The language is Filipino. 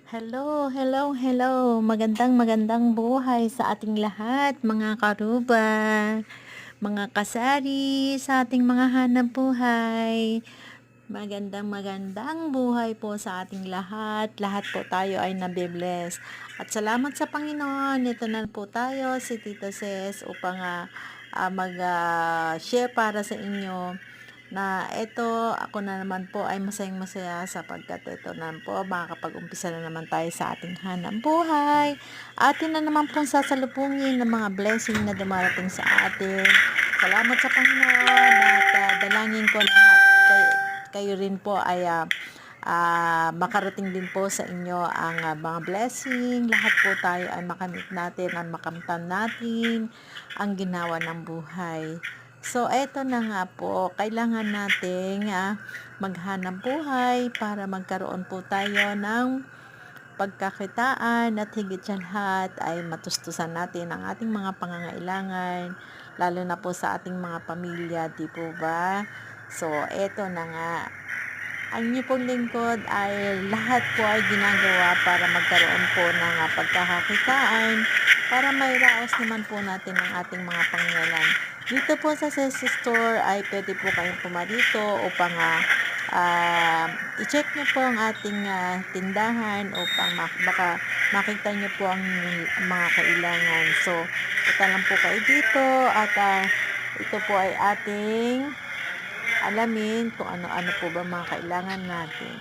Hello, hello, hello. Magandang buhay sa ating lahat, mga karuba, mga kasari sa ating mga hanap buhay. Magandang buhay po sa ating lahat. Lahat po tayo ay nabibless. At salamat sa Panginoon. Ito na po tayo, si Tito Ses, upang mag-share para sa inyo na ito, ako na naman po ay masayang-masaya sapagkat ito na po, makakapag-umpisa na naman tayo sa ating hanap buhay. Atin na naman pong sasalubungin ng mga blessing na dumarating sa atin. Salamat sa Panginoon at dalangin ko na kayo rin po ay makarating din po sa inyo ang mga blessing. Lahat po tayo ay makamit natin at makamtan natin ang ginawa ng buhay. So, eto na nga po, kailangan nating maghanap buhay para magkaroon po tayo ng pagkakitaan at higit sa lahat ay matustusan natin ang ating mga pangangailangan, lalo na po sa ating mga pamilya, di po ba? So, eto na nga. Ang inyo pong lingkod ay lahat po ay ginagawa para magkaroon po ng pagkakakitaan para mairaos naman po natin ang ating mga pangangailangan. Dito po sa Sesi Store ay pwede po kayong pumarito upang i-check nyo po ang ating tindahan upang baka makita nyo po ang mga kailangan. So, punta lang po kayo dito at ito po ay ating alamin kung ano-ano po ba mga kailangan natin.